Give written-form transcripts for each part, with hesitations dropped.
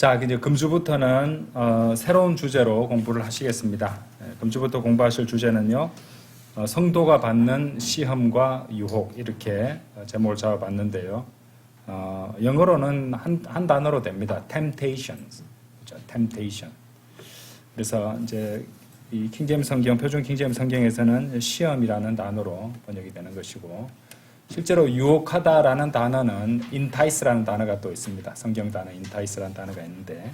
자, 이제 금주부터는 새로운 주제로 공부를 하시겠습니다. 금주부터 공부하실 주제는요, 성도가 받는 시험과 유혹, 이렇게 제목을 잡아봤는데요. 영어로는 한 단어로 됩니다. temptations. 그렇죠? temptation. 그래서 이제 이 킹제임스 성경, 표준 킹제임스 성경에서는 시험이라는 단어로 번역이 되는 것이고, 실제로 유혹하다라는 단어는 entice라는 단어가 또 있습니다. 성경 단어 entice라는 단어가 있는데,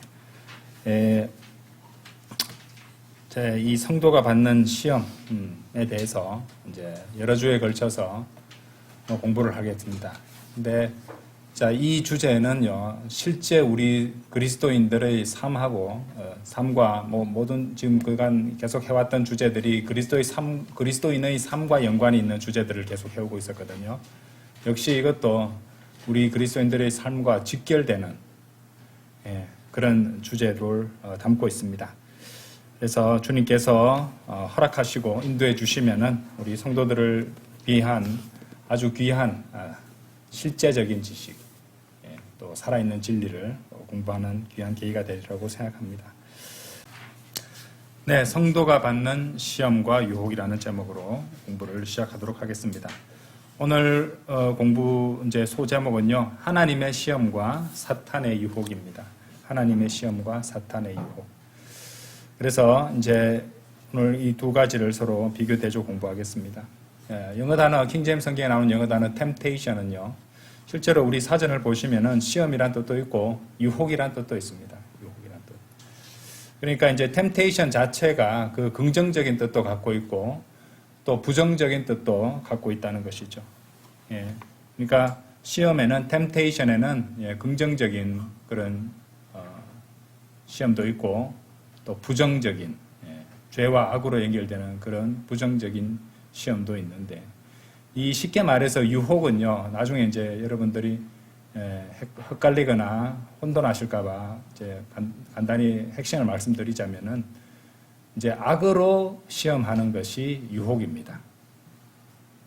이 성도가 받는 시험에 대해서 이제 여러 주에 걸쳐서 공부를 하겠습니다. 근데 자, 이 주제는요, 실제 우리 그리스도인들의 삶하고 삶과 모든 지금 그간 계속 해왔던 주제들이 그리스도인의 삶과 연관이 있는 주제들을 계속 해오고 있었거든요. 역시 이것도 우리 그리스도인들의 삶과 직결되는 그런 주제를 담고 있습니다. 그래서 주님께서 허락하시고 인도해 주시면은 우리 성도들을 위한 아주 귀한 실제적인 지식, 또 살아있는 진리를 공부하는 귀한 계기가 되리라고 생각합니다. 네, 성도가 받는 시험과 유혹이라는 제목으로 공부를 시작하도록 하겠습니다. 오늘 공부 이제 소제목은요, 하나님의 시험과 사탄의 유혹입니다. 하나님의 시험과 사탄의 유혹. 그래서 이제 오늘 이 두 가지를 서로 비교 대조 공부하겠습니다. 영어 단어, 킹제임스 성경에 나오는 영어 단어 temptation은요, 실제로 우리 사전을 보시면은 시험이란 뜻도 있고 유혹이란 뜻도 있습니다. 유혹이란 뜻. 그러니까 이제 temptation 자체가 그 긍정적인 뜻도 갖고 있고 또 부정적인 뜻도 갖고 있다는 것이죠. 그러니까 시험에는 temptation에는 긍정적인 그런 시험도 있고 또 부정적인 죄와 악으로 연결되는 그런 부정적인 시험도 있는데, 이 쉽게 말해서 유혹은요, 나중에 이제 여러분들이 헷갈리거나 혼돈하실까봐 이제 간단히 핵심을 말씀드리자면은 이제 악으로 시험하는 것이 유혹입니다.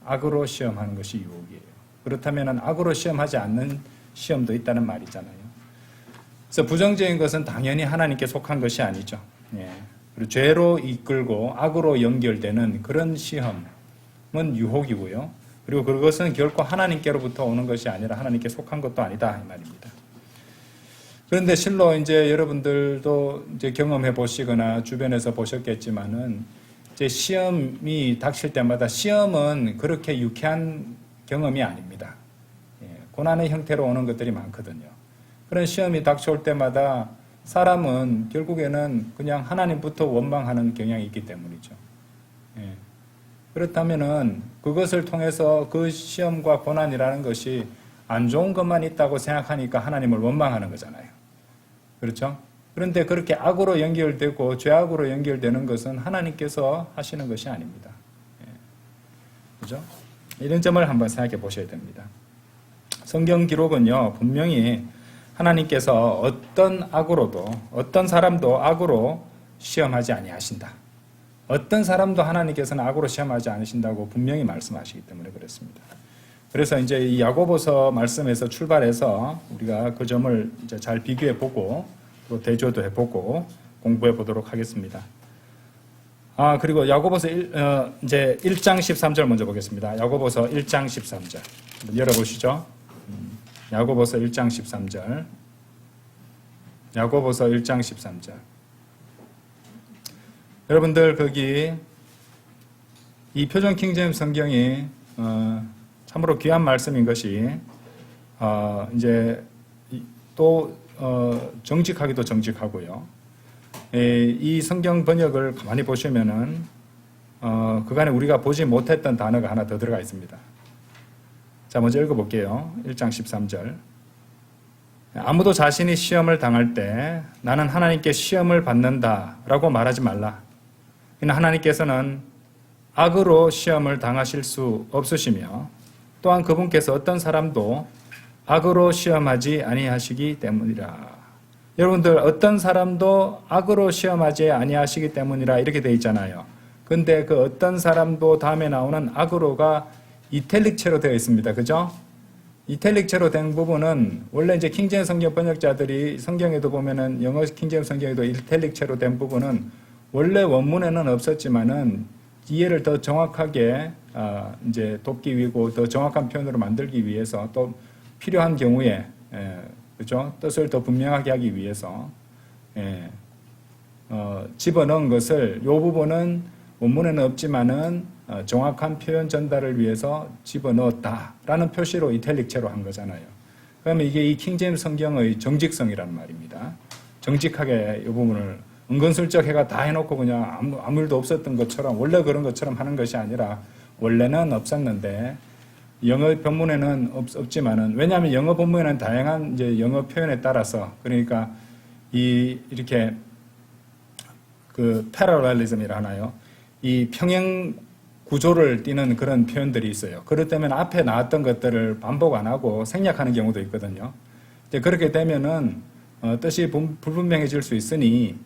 악으로 시험하는 것이 유혹이에요. 그렇다면은 악으로 시험하지 않는 시험도 있다는 말이잖아요. 그래서 부정적인 것은 당연히 하나님께 속한 것이 아니죠. 그리고 죄로 이끌고 악으로 연결되는 그런 시험은 유혹이고요. 그리고 그것은 결코 하나님께로부터 오는 것이 아니라 하나님께 속한 것도 아니다, 이 말입니다. 그런데 실로 이제 여러분들도 이제 경험해 보시거나 주변에서 보셨겠지만은 이제 시험이 닥칠 때마다 시험은 그렇게 유쾌한 경험이 아닙니다. 고난의 형태로 오는 것들이 많거든요. 그런 시험이 닥쳐올 때마다 사람은 결국에는 그냥 하나님부터 원망하는 경향이 있기 때문이죠. 그렇다면은 그것을 통해서 그 시험과 고난이라는 것이 안 좋은 것만 있다고 생각하니까 하나님을 원망하는 거잖아요. 그렇죠? 그런데 그렇게 악으로 연결되고 죄악으로 연결되는 것은 하나님께서 하시는 것이 아닙니다. 그렇죠? 이런 점을 한번 생각해 보셔야 됩니다. 성경 기록은요, 분명히 하나님께서 어떤 사람도 악으로 시험하지 아니하신다. 어떤 사람도 하나님께서는 악으로 시험하지 않으신다고 분명히 말씀하시기 때문에 그렇습니다. 그래서 이제 이 야고보서 말씀에서 출발해서 우리가 그 점을 이제 잘 비교해 보고 또 대조도 해 보고 공부해 보도록 하겠습니다. 그리고 야고보서 이제 1장 13절 먼저 보겠습니다. 야고보서 1장 13절. 한번 열어보시죠. 야고보서 1장 13절. 야고보서 1장 13절. 여러분들 거기 이 표준 킹제임스 성경이 참으로 귀한 말씀인 것이 이제 또 정직하기도 정직하고요. 이 성경 번역을 가만히 보시면은 그간에 우리가 보지 못했던 단어가 하나 더 들어가 있습니다. 자, 먼저 읽어볼게요. 1장 13절. 아무도 자신이 시험을 당할 때 나는 하나님께 시험을 받는다라고 말하지 말라. 이는 하나님께서는 악으로 시험을 당하실 수 없으시며 또한 그분께서 어떤 사람도 악으로 시험하지 아니하시기 때문이라. 여러분들 어떤 사람도 악으로 시험하지 아니하시기 때문이라 이렇게 되어 있잖아요. 근데 그 어떤 사람도 다음에 나오는 악으로가 이탈릭체로 되어 있습니다. 그죠? 이탈릭체로 된 부분은 원래 이제 킹제임스 성경 번역자들이 성경에도 보면은 영어 킹제임스 성경에도 이탈릭체로 된 부분은 원래 원문에는 없었지만은 이해를 더 정확하게 이제 돕기 위고 더 정확한 표현으로 만들기 위해서 또 필요한 경우에 그죠? 뜻을 더 분명하게 하기 위해서 집어넣은 것을 요 부분은 원문에는 없지만은 정확한 표현 전달을 위해서 집어넣었다라는 표시로 이탈릭체로 한 거잖아요. 그러면 이게 이 킹제임스 성경의 정직성이라는 말입니다. 정직하게 이 부분을 은근슬쩍 해가 다 해놓고 그냥 아무 일도 없었던 것처럼 원래 그런 것처럼 하는 것이 아니라 원래는 없었는데 영어 본문에는 없지만은 왜냐하면 영어 본문에는 다양한 이제 영어 표현에 따라서 그러니까 이렇게 그 패러렐리즘이라 하나요? 이 평행 구조를 띠는 그런 표현들이 있어요. 그렇기 때문에 앞에 나왔던 것들을 반복 안 하고 생략하는 경우도 있거든요. 이제 그렇게 되면은 뜻이 불분명해질 수 있으니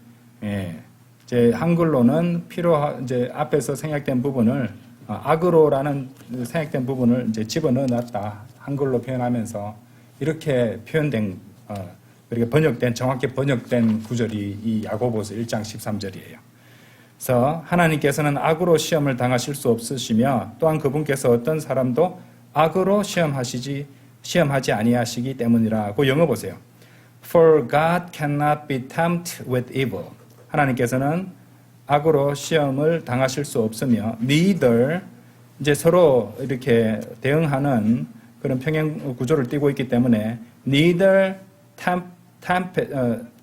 이제 한글로는 이제 앞에서 생략된 부분을 악으로라는 생략된 부분을 이제 집어넣어놨다. 한글로 표현하면서 이렇게 표현된 그러니까 정확히 번역된 구절이 이 야고보서 1장 13절이에요. 그래서 하나님께서는 악으로 시험을 당하실 수 없으시며 또한 그분께서 어떤 사람도 악으로 시험하지 아니하시기 때문이라. 그 영어 보세요. For God cannot be tempted with evil. 하나님께서는 악으로 시험을 당하실 수 없으며 neither 이제 서로 이렇게 대응하는 그런 평행 구조를 띠고 있기 때문에 neither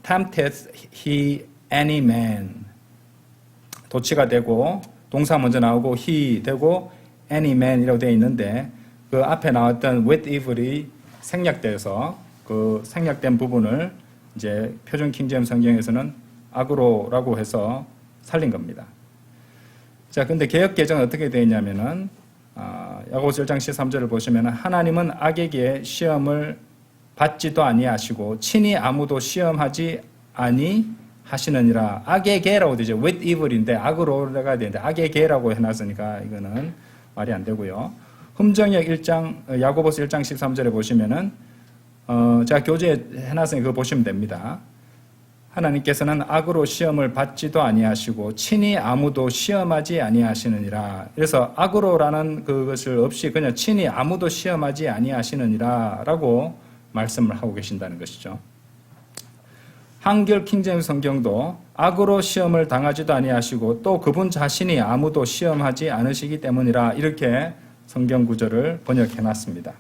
tempteth he any man. 도치가 되고 동사 먼저 나오고 he 되고 any man이라고 되어 있는데 그 앞에 나왔던 with evil이 생략돼서 그 생략된 부분을 이제 표준 킹제임스 성경에서는 악으로라고 해서 살린 겁니다. 자, 근데 개역 개정은 어떻게 되어 있냐면은 야고보서 1장 13절을 보시면 하나님은 악에게 시험을 받지도 아니하시고 친히 아무도 시험하지 아니하시느니라. 악에게라고 되죠. with evil인데 악으로가 되는데 악에게라고 해놨으니까 이거는 말이 안 되고요. 흠정역 1장 야고보서 1장 13절에 보시면은 제가 교재에 해놨으니까 그거 보시면 됩니다. 하나님께서는 악으로 시험을 받지도 아니하시고 친히 아무도 시험하지 아니하시느니라. 그래서 악으로라는 그것을 없이 그냥 친히 아무도 시험하지 아니하시느니라 라고 말씀을 하고 계신다는 것이죠. 한글 킹제임스 성경도 악으로 시험을 당하지도 아니하시고 또 그분 자신이 아무도 시험하지 않으시기 때문이라 이렇게 성경 구절을 번역해 놨습니다.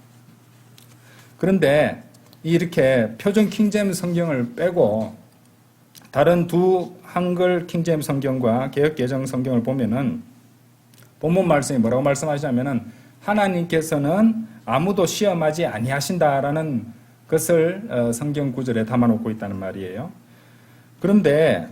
그런데 이렇게 표준 킹제임스 성경을 빼고 다른 두 한글 킹제임스 성경과 개역 개정 성경을 보면은 본문 말씀이 뭐라고 말씀하시냐면은 하나님께서는 아무도 시험하지 아니하신다라는 것을 성경 구절에 담아놓고 있다는 말이에요. 그런데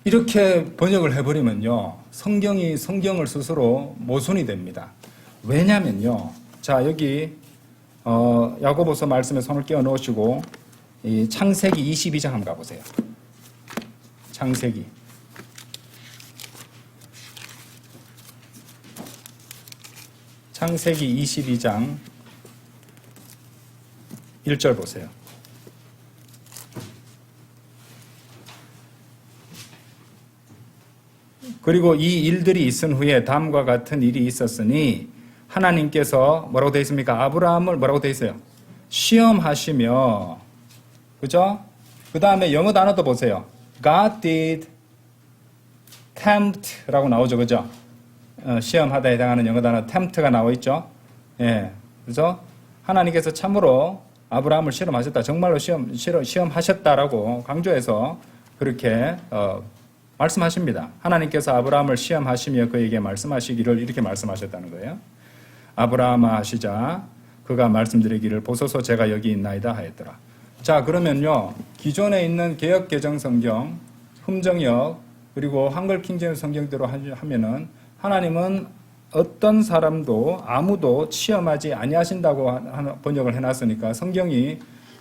이렇게 번역을 해버리면요, 성경을 스스로 모순이 됩니다. 왜냐면요, 자 여기 야고보서 말씀에 손을 끼워 넣으시고 이 창세기 22장 한번 가보세요. 창세기 22장 1절 보세요. 그리고 이 일들이 있은 후에 다음과 같은 일이 있었으니 하나님께서 뭐라고 되어 있습니까? 아브라함을 뭐라고 되어 있어요? 시험하시며, 그죠? 그 다음에 영어 단어도 보세요. God did tempt 라고 나오죠, 그죠? 시험하다에 해당하는 영어 단어 tempt가 나와 있죠. 예, 그죠? 하나님께서 참으로 아브라함을 실험하셨다. 정말로 시험하셨다라고 강조해서 그렇게 말씀하십니다. 하나님께서 아브라함을 시험하시며 그에게 말씀하시기를 이렇게 말씀하셨다는 거예요. 아브라함아 하시자 그가 말씀드리기를 보소서 제가 여기 있나이다 하였더라. 자, 그러면요, 기존에 있는 개역 개정 성경, 흠정역 그리고 한글 킹제임스 성경대로 하면은 하나님은 어떤 사람도 아무도 시험하지 아니하신다고 번역을 해놨으니까 성경이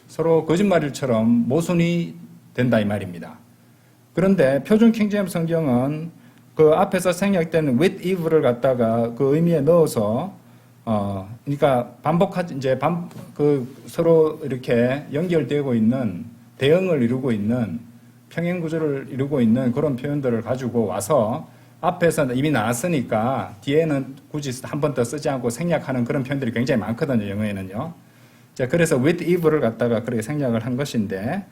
서로 거짓말일처럼 모순이 된다 이 말입니다. 그런데 표준 킹제임스 성경은 그 앞에서 생략된 with if를 갖다가 그 의미에 넣어서 그러니까 반복하지 이제 그 서로 이렇게 연결되고 있는 대응을 이루고 있는 평행 구조를 이루고 있는 그런 표현들을 가지고 와서 앞에서 이미 나왔으니까 뒤에는 굳이 한 번 더 쓰지 않고 생략하는 그런 표현들이 굉장히 많거든요, 영어에는요. 자, 그래서 with if를 갖다가 그렇게 생략을 한 것인데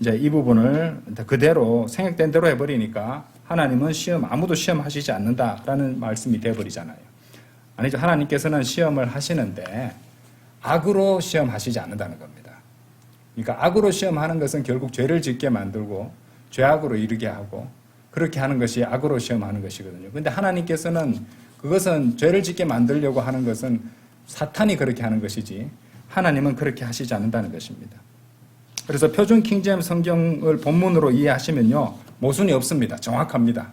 이제 이 부분을 그대로 생략된 대로 해버리니까 하나님은 아무도 시험하시지 않는다라는 말씀이 되어버리잖아요. 아니죠. 하나님께서는 시험을 하시는데 악으로 시험하시지 않는다는 겁니다. 그러니까 악으로 시험하는 것은 결국 죄를 짓게 만들고 죄악으로 이르게 하고 그렇게 하는 것이 악으로 시험하는 것이거든요. 그런데 하나님께서는 그것은 죄를 짓게 만들려고 하는 것은 사탄이 그렇게 하는 것이지 하나님은 그렇게 하시지 않는다는 것입니다. 그래서 표준 킹제임 성경을 본문으로 이해하시면요, 모순이 없습니다. 정확합니다.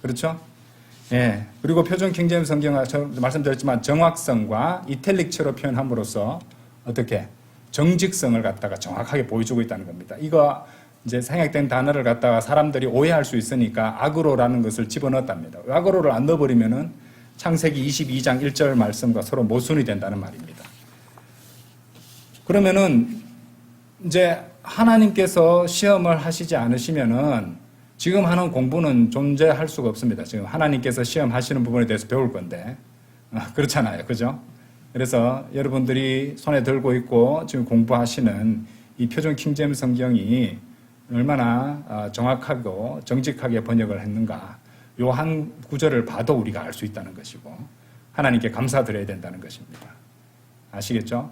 그렇죠? 예. 그리고 표준 킹제임 성경은 말씀드렸지만 정확성과 이탈릭처로 표현함으로써 어떻게 정직성을 갖다가 정확하게 보여주고 있다는 겁니다. 이거 이제 생략된 단어를 갖다가 사람들이 오해할 수 있으니까 악으로라는 것을 집어넣었답니다. 악으로를 안 넣어버리면은 창세기 22장 1절 말씀과 서로 모순이 된다는 말입니다. 그러면은 이제 하나님께서 시험을 하시지 않으시면은 지금 하는 공부는 존재할 수가 없습니다. 지금 하나님께서 시험하시는 부분에 대해서 배울 건데 그렇잖아요, 그죠? 그래서 여러분들이 손에 들고 있고 지금 공부하시는 이 표준 킹제임 성경이 얼마나 정확하고 정직하게 번역을 했는가, 요 한 구절을 봐도 우리가 알 수 있다는 것이고 하나님께 감사드려야 된다는 것입니다. 아시겠죠?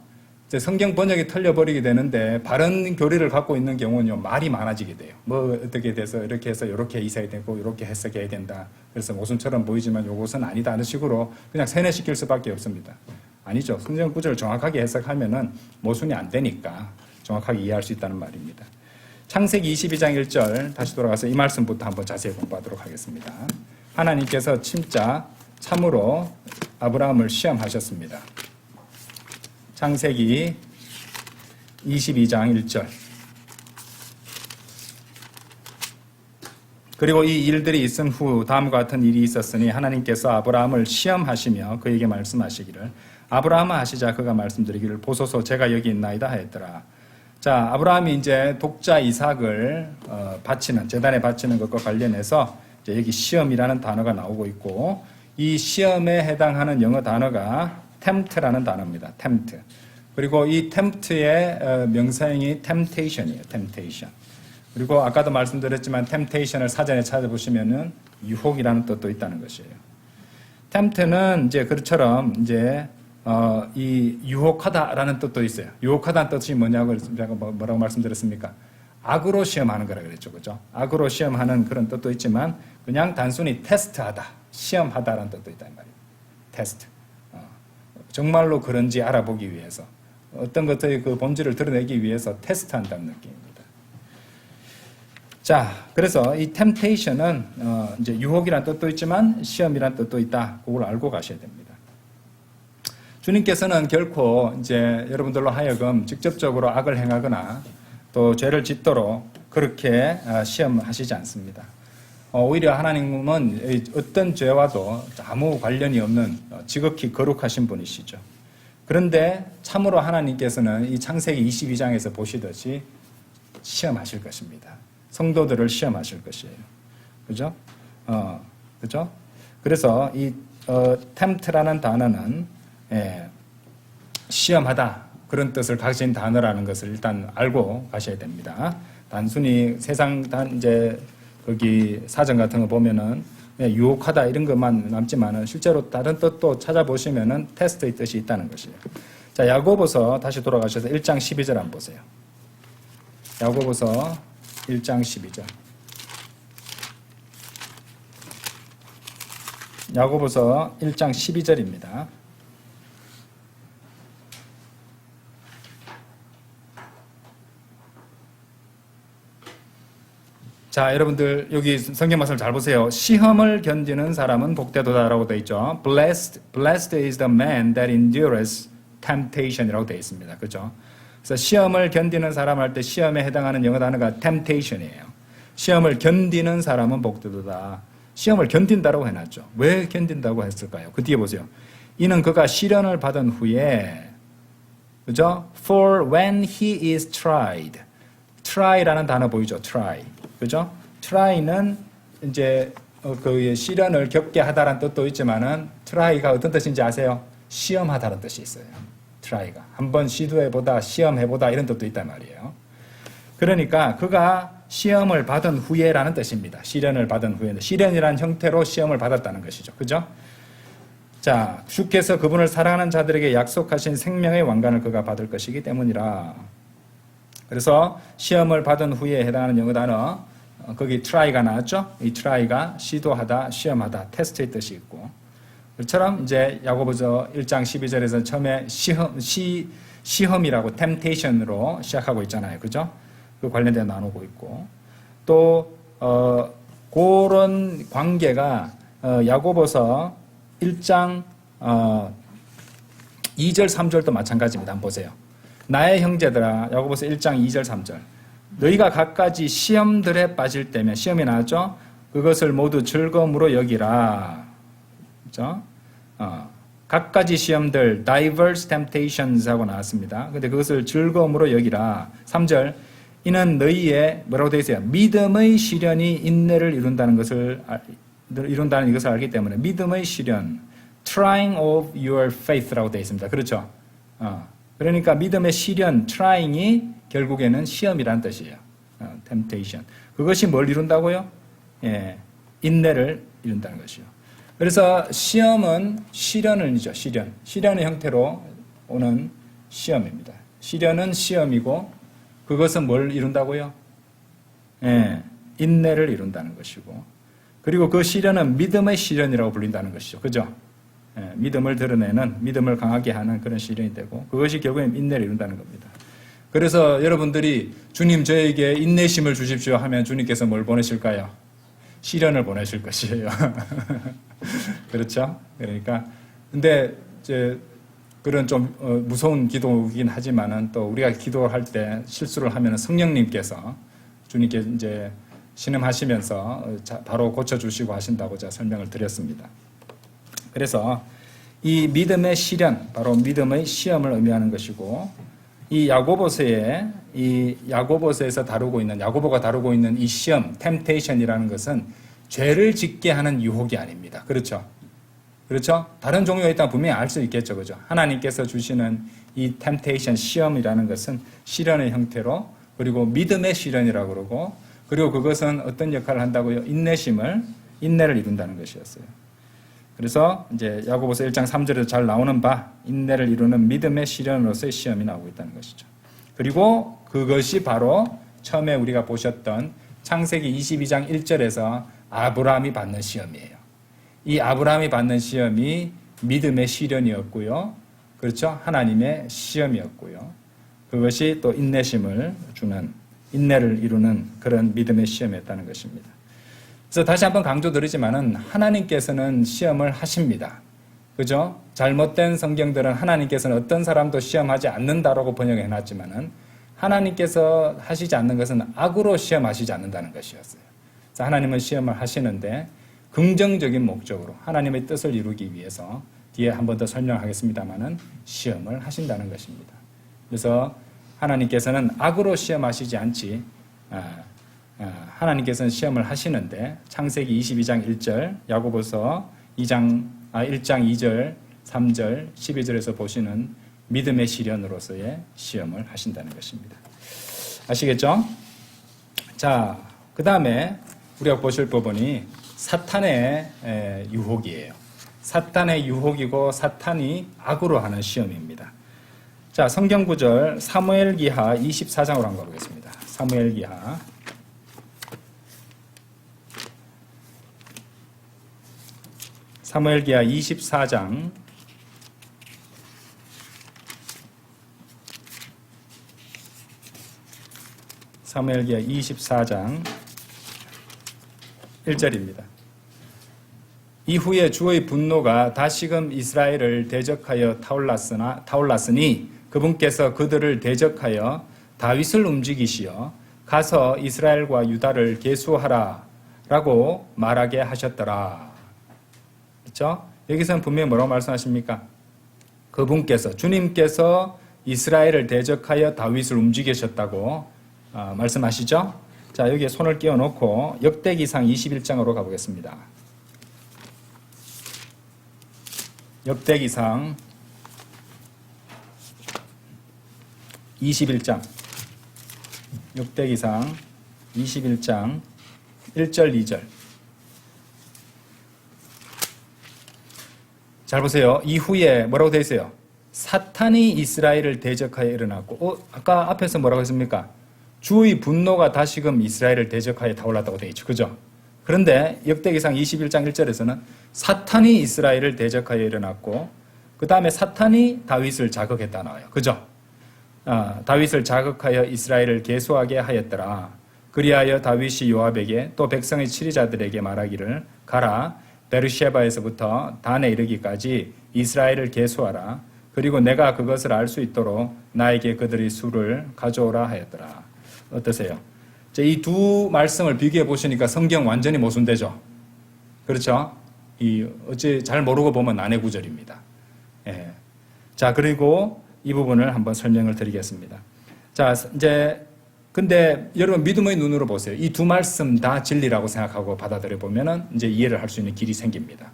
이제 성경 번역이 틀려버리게 되는데 바른 교리를 갖고 있는 경우는요, 말이 많아지게 돼요. 뭐 어떻게 돼서 이렇게 해서 이렇게 있어야 되고 이렇게 해석해야 된다. 그래서 모순처럼 보이지만 이것은 아니다 하는 식으로 그냥 세뇌시킬 수밖에 없습니다. 아니죠. 성경 구절을 정확하게 해석하면은 모순이 안 되니까 정확하게 이해할 수 있다는 말입니다. 창세기 22장 1절 다시 돌아가서 이 말씀부터 한번 자세히 공부하도록 하겠습니다. 하나님께서 진짜 참으로 아브라함을 시험하셨습니다. 창세기 22장 1절. 그리고 이 일들이 있은 후 다음과 같은 일이 있었으니 하나님께서 아브라함을 시험하시며 그에게 말씀하시기를 아브라함아 하시자 그가 말씀드리기를 보소서 제가 여기 있나이다 하였더라. 자, 아브라함이 이제 독자 이삭을 바치는 제단에 바치는 것과 관련해서 이제 여기 시험이라는 단어가 나오고 있고 이 시험에 해당하는 영어 단어가 tempt라는 단어입니다. tempt. 그리고 이 tempt의 명사형이 temptation이에요. temptation. 그리고 아까도 말씀드렸지만 temptation을 사전에 찾아보시면은 유혹이라는 뜻도 있다는 것이에요. tempt는 이제 그처럼 이제 이 유혹하다라는 뜻도 있어요. 유혹하다는 뜻이 뭐냐고 뭐라고 말씀드렸습니까? 악으로 시험하는 거라 그랬죠, 그죠? 악으로 시험하는 그런 뜻도 있지만 그냥 단순히 테스트하다, 시험하다라는 뜻도 있단 말이에요. 테스트. 정말로 그런지 알아보기 위해서 어떤 것의 그 본질을 드러내기 위해서 테스트한다는 느낌입니다. 자, 그래서 이 temptation은 이제 유혹이라는 뜻도 있지만 시험이라는 뜻도 있다. 그걸 알고 가셔야 됩니다. 주님께서는 결코 이제 여러분들로 하여금 직접적으로 악을 행하거나 또 죄를 짓도록 그렇게 시험하시지 않습니다. 오히려 하나님은 어떤 죄와도 아무 관련이 없는 지극히 거룩하신 분이시죠. 그런데 참으로 하나님께서는 이 창세기 22장에서 보시듯이 시험하실 것입니다. 성도들을 시험하실 것이에요. 그죠? 그죠? 그래서 이 tempt라는 단어는 시험하다 그런 뜻을 가진 단어라는 것을 일단 알고 가셔야 됩니다. 단순히 세상 이제 거기 사전 같은 거 보면은 유혹하다 이런 것만 남지만은 실제로 다른 뜻도 찾아보시면은 테스트의 뜻이 있다는 것이에요. 자, 야고보서 다시 돌아가셔서 1장 12절 한번 보세요. 야고보서 1장 12절. 야고보서 1장 12절입니다. 자, 여러분들 여기 성경 말씀을 잘 보세요. 시험을 견디는 사람은 복되도다라고 되어 있죠. Blessed is the man that endures temptation이라고 되어 있습니다. 그렇죠? 그래서 시험을 견디는 사람 할 때 시험에 해당하는 영어 단어가 temptation이에요. 시험을 견디는 사람은 복되도다. 시험을 견딘다라고 해놨죠. 왜 견딘다고 했을까요? 그 뒤에 보세요. 이는 그가 시련을 받은 후에, 그죠? For when he is tried. try라는 단어 보이죠? try. 그죠? try는 이제 그 시련을 겪게 하다라는 뜻도 있지만은 try가 어떤 뜻인지 아세요? 시험하다라는 뜻이 있어요. try가. 한번 시도해보다, 시험해보다 이런 뜻도 있단 말이에요. 그러니까 그가 시험을 받은 후에라는 뜻입니다. 시련을 받은 후에는. 시련이라는 형태로 시험을 받았다는 것이죠. 그죠? 자, 주께서 그분을 사랑하는 자들에게 약속하신 생명의 왕관을 그가 받을 것이기 때문이라. 그래서 시험을 받은 후에 해당하는 영어 단어, 거기 try가 나왔죠? 이 try가 시도하다, 시험하다, 테스트의 뜻이 있고. 그처럼 이제 야고보서 1장 12절에서 처음에 시험이라고 temptation으로 시작하고 있잖아요. 그죠? 그 관련된 나누고 있고. 또, 그런 관계가 야고보서 1장 2절, 3절도 마찬가지입니다. 한번 보세요. 나의 형제들아, 야고보서 1장 2절, 3절. 너희가 갖가지 시험들에 빠질 때면, 시험이 나왔죠? 그것을 모두 즐거움으로 여기라. 그죠? 갖가지 시험들, diverse temptations 하고 나왔습니다. 근데 그것을 즐거움으로 여기라. 3절. 이는 너희의, 뭐라고 되어 있어요? 믿음의 시련이 인내를 이룬다는 이것을 알기 때문에, 믿음의 시련, trying of your faith라고 되어 있습니다. 그렇죠? 그러니까 믿음의 시련, trying이 결국에는 시험이라는 뜻이에요. temptation. 그것이 뭘 이룬다고요? 예, 인내를 이룬다는 것이요. 그래서 시험은 시련이죠. 시련. 시련의 형태로 오는 시험입니다. 시련은 시험이고 그것은 뭘 이룬다고요? 예, 인내를 이룬다는 것이고, 그리고 그 시련은 믿음의 시련이라고 불린다는 것이죠. 그죠? 예, 믿음을 드러내는, 믿음을 강하게 하는 그런 시련이 되고, 그것이 결국엔 인내를 이룬다는 겁니다. 그래서 여러분들이 주님 저에게 인내심을 주십시오 하면 주님께서 뭘 보내실까요? 시련을 보내실 것이에요. 그렇죠? 그러니까 근데 이제 그런 좀 무서운 기도이긴 하지만은 또 우리가 기도할 때 실수를 하면 성령님께서 주님께 이제 신음하시면서 바로 고쳐주시고 하신다고 제가 설명을 드렸습니다. 그래서 이 믿음의 시련, 바로 믿음의 시험을 의미하는 것이고, 이 야고보서에서 다루고 있는, 야고보가 다루고 있는 이 시험, temptation이라는 것은 죄를 짓게 하는 유혹이 아닙니다. 그렇죠? 그렇죠? 다른 종류가 있다면 분명히 알 수 있겠죠. 그죠? 하나님께서 주시는 이 temptation, 시험이라는 것은 시련의 형태로, 그리고 믿음의 시련이라고 그러고, 그리고 그것은 어떤 역할을 한다고요? 인내를 이룬다는 것이었어요. 그래서 이제 야고보서 1장 3절에서 잘 나오는 바, 인내를 이루는 믿음의 시련으로서의 시험이 나오고 있다는 것이죠. 그리고 그것이 바로 처음에 우리가 보셨던 창세기 22장 1절에서 아브라함이 받는 시험이에요. 이 아브라함이 받는 시험이 믿음의 시련이었고요. 그렇죠? 하나님의 시험이었고요. 그것이 또 인내심을 주는, 인내를 이루는 그런 믿음의 시험이었다는 것입니다. 그래서 다시 한번 강조드리지만은 하나님께서는 시험을 하십니다. 그죠? 잘못된 성경들은 하나님께서는 어떤 사람도 시험하지 않는다라고 번역해 놨지만은 하나님께서 하시지 않는 것은 악으로 시험하시지 않는다는 것이었어요. 그래서 하나님은 시험을 하시는데 긍정적인 목적으로 하나님의 뜻을 이루기 위해서 뒤에 한 번 더 설명하겠습니다만은 시험을 하신다는 것입니다. 그래서 하나님께서는 악으로 시험하시지 않지, 하나님께서는 시험을 하시는데 창세기 22장 1절, 야고보서 1장 2절, 3절, 12절에서 보시는 믿음의 시련으로서의 시험을 하신다는 것입니다. 아시겠죠? 자, 그 다음에 우리가 보실 부분이 사탄의 유혹이에요. 사탄의 유혹이고 사탄이 악으로 하는 시험입니다. 자, 성경 구절 사무엘기하 24장으로 한번 가보겠습니다. 사무엘기하 24장 1절입니다. 이후에 주의 분노가 다시금 이스라엘을 대적하여 타올랐으니 그분께서 그들을 대적하여 다윗을 움직이시어 가서 이스라엘과 유다를 계수하라 라고 말하게 하셨더라. 그렇죠? 여기서는 분명히 뭐라고 말씀하십니까? 그분께서, 주님께서 이스라엘을 대적하여 다윗을 움직이셨다고 말씀하시죠? 자, 여기에 손을 끼워 놓고 역대기상 21장으로 가보겠습니다. 역대기상 21장. 역대기상 21장 1절 2절. 잘 보세요. 이후에 뭐라고 되어 있어요? 사탄이 이스라엘을 대적하여 일어났고, 아까 앞에서 뭐라고 했습니까? 주의 분노가 다시금 이스라엘을 대적하여 타올랐다고 되어 있죠. 그죠? 그런데 역대기상 21장 1절에서는 사탄이 이스라엘을 대적하여 일어났고, 그 다음에 사탄이 다윗을 자극했다 나와요. 그죠? 다윗을 자극하여 이스라엘을 계수하게 하였더라. 그리하여 다윗이 요압에게 또 백성의 치리자들에게 말하기를, 가라, 베르셰바에서부터 단에 이르기까지 이스라엘을 계수하라. 그리고 내가 그것을 알 수 있도록 나에게 그들의 수를 가져오라 하였더라. 어떠세요? 이 두 말씀을 비교해 보시니까 성경 완전히 모순되죠? 그렇죠? 어찌 잘 모르고 보면 난해 구절입니다. 예. 자, 그리고 이 부분을 한번 설명을 드리겠습니다. 자, 이제 근데 여러분 믿음의 눈으로 보세요. 이 두 말씀 다 진리라고 생각하고 받아들여 보면은 이제 이해를 할 수 있는 길이 생깁니다.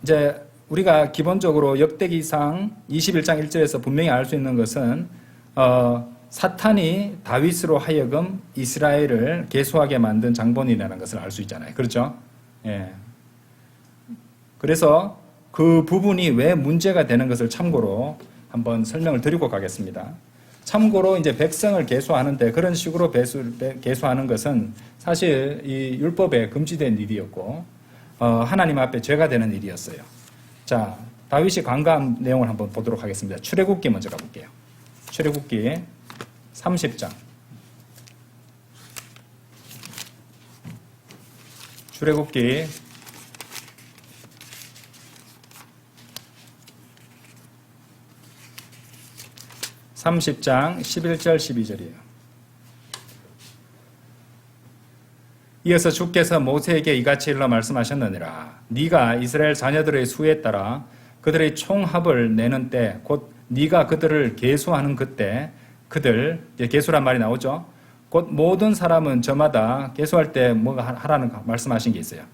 이제 우리가 기본적으로 역대기상 21장 1절에서 분명히 알 수 있는 것은 사탄이 다윗으로 하여금 이스라엘을 계수하게 만든 장본인이라는 것을 알 수 있잖아요. 그렇죠? 예. 그래서 그 부분이 왜 문제가 되는 것을 참고로 한번 설명을 드리고 가겠습니다. 참고로 이제 백성을 계수하는데 그런 식으로 계수하는 것은 사실 이 율법에 금지된 일이었고 하나님 앞에 죄가 되는 일이었어요. 자, 다윗이 관가한 내용을 한번 보도록 하겠습니다. 출애굽기 먼저 가볼게요. 출애굽기 30장. 출애굽기 30장 11절 12절이에요. 이어서 주께서 모세에게 이같이 일러 말씀하셨느니라. 네가 이스라엘 자녀들의 수에 따라 그들의 총합을 내는 때 곧 네가 그들을 계수하는 그때 그들, 계수란 말이 나오죠. 곧 모든 사람은 저마다 계수할 때 뭐가 하라는 말씀하신 게 있어요.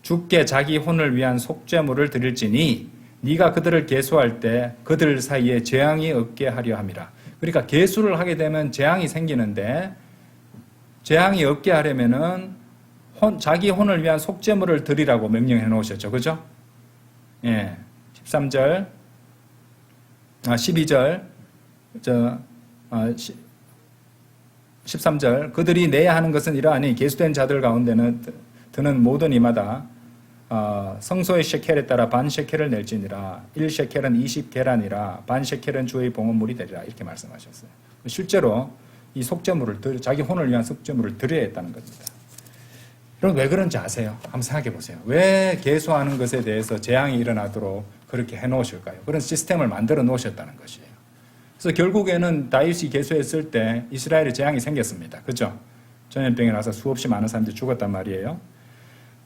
주께 자기 혼을 위한 속죄물을 드릴지니 네가 그들을 계수할 때 그들 사이에 재앙이 없게 하려 함이라. 그러니까 계수를 하게 되면 재앙이 생기는데 재앙이 없게 하려면은 자기 혼을 위한 속죄물을 드리라고 명령해 놓으셨죠. 그죠? 예. 13절, 12절, 13절. 그들이 내야 하는 것은 이러하니 계수된 자들 가운데는 드는 모든 이마다 성소의 셰켈에 따라 반 셰켈을 낼지니라. 1셰켈은 20계란이라 반 셰켈은 주의 봉헌물이 되리라. 이렇게 말씀하셨어요. 실제로 이 속죄물을 자기 혼을 위한 속죄물을 드려야 했다는 겁니다. 그럼 왜 그런지 아세요? 한번 생각해 보세요. 왜 계수하는 것에 대해서 재앙이 일어나도록 그렇게 해 놓으실까요? 그런 시스템을 만들어 놓으셨다는 것이에요. 그래서 결국에는 다윗이 계수했을 때 이스라엘에 재앙이 생겼습니다. 그죠? 전염병이 나서 수없이 많은 사람들이 죽었단 말이에요.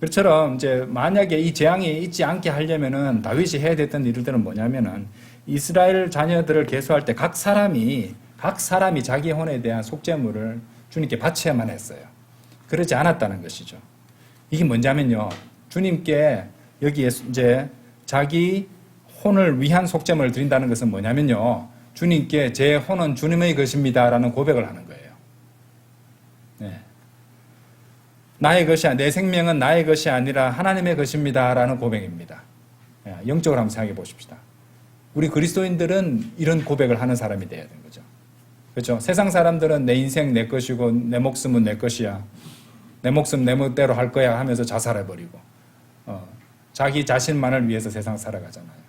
그처럼 이제 만약에 이 재앙이 있지 않게 하려면은 다윗이 해야 됐던 일들은 뭐냐면은 이스라엘 자녀들을 계수할 때 각 사람이 자기 혼에 대한 속죄물을 주님께 바쳐야만 했어요. 그러지 않았다는 것이죠. 이게 뭐냐면요. 주님께 여기에 이제 자기 혼을 위한 속죄물을 드린다는 것은 뭐냐면요. 주님께 제 혼은 주님의 것입니다라는 고백을 하는 거예요. 네. 나의 것이 내 생명은 나의 것이 아니라 하나님의 것입니다라는 고백입니다. 네. 영적으로 한번 생각해 보십시다. 우리 그리스도인들은 이런 고백을 하는 사람이 돼야 되는 거죠. 그렇죠? 세상 사람들은 내 인생 내 것이고 내 목숨은 내 것이야. 내 목숨 내 멋대로 할 거야 하면서 자살해버리고 자기 자신만을 위해서 세상 살아가잖아요.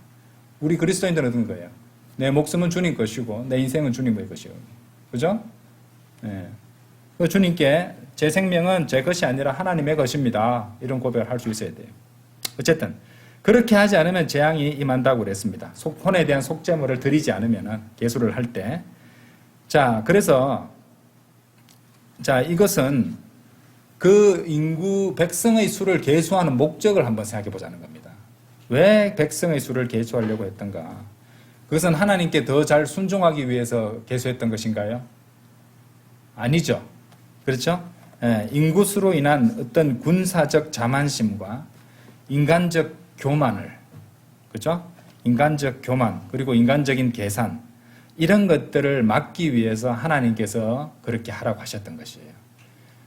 우리 그리스도인들은 그런 거예요. 내 목숨은 주님 것이고 내 인생은 주님의 것이고. 그죠? 네. 주님께 제 생명은 제 것이 아니라 하나님의 것입니다. 이런 고백을 할 수 있어야 돼요. 어쨌든 그렇게 하지 않으면 재앙이 임한다고 그랬습니다. 혼에 대한 속죄물을 드리지 않으면 계수를 할 때. 자, 그래서 자, 이것은 그 인구 백성의 수를 계수하는 목적을 한번 생각해 보자는 겁니다. 왜 백성의 수를 계수하려고 했던가? 그것은 하나님께 더 잘 순종하기 위해서 계수했던 것인가요? 아니죠. 그렇죠? 인구수로 인한 어떤 군사적 자만심과 인간적 교만을, 그죠? 인간적 교만, 그리고 인간적인 계산, 이런 것들을 막기 위해서 하나님께서 그렇게 하라고 하셨던 것이에요.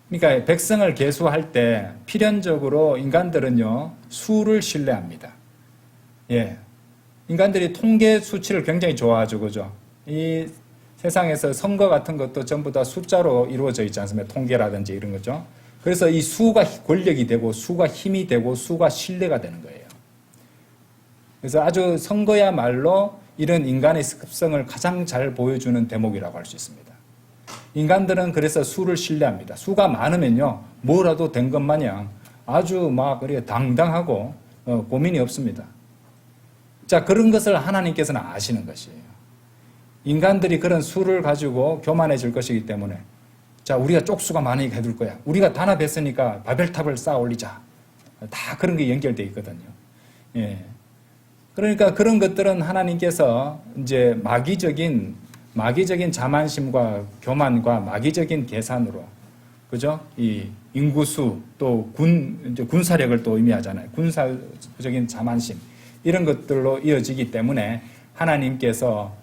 그러니까 백성을 계수할 때 필연적으로 인간들은요, 수를 신뢰합니다. 예. 인간들이 통계 수치를 굉장히 좋아하죠. 그죠? 이 세상에서 선거 같은 것도 전부 다 숫자로 이루어져 있지 않습니까? 통계라든지 이런 거죠. 그래서 이 수가 권력이 되고, 수가 힘이 되고, 수가 신뢰가 되는 거예요. 그래서 아주 선거야말로 이런 인간의 습성을 가장 잘 보여주는 대목이라고 할 수 있습니다. 인간들은 그래서 수를 신뢰합니다. 수가 많으면요, 뭐라도 된 것 마냥 아주 막 그렇게 당당하고 고민이 없습니다. 자, 그런 것을 하나님께서는 아시는 것이에요. 인간들이 그런 수를 가지고 교만해질 것이기 때문에, 자, 우리가 쪽수가 많으니까 해둘 거야. 우리가 단합했으니까 바벨탑을 쌓아 올리자. 다 그런 게 연결되어 있거든요. 예. 그러니까 그런 것들은 하나님께서 이제 마귀적인 자만심과 교만과 마귀적인 계산으로, 그죠? 이 인구수 또 군사력을 또 의미하잖아요. 군사적인 자만심, 이런 것들로 이어지기 때문에 하나님께서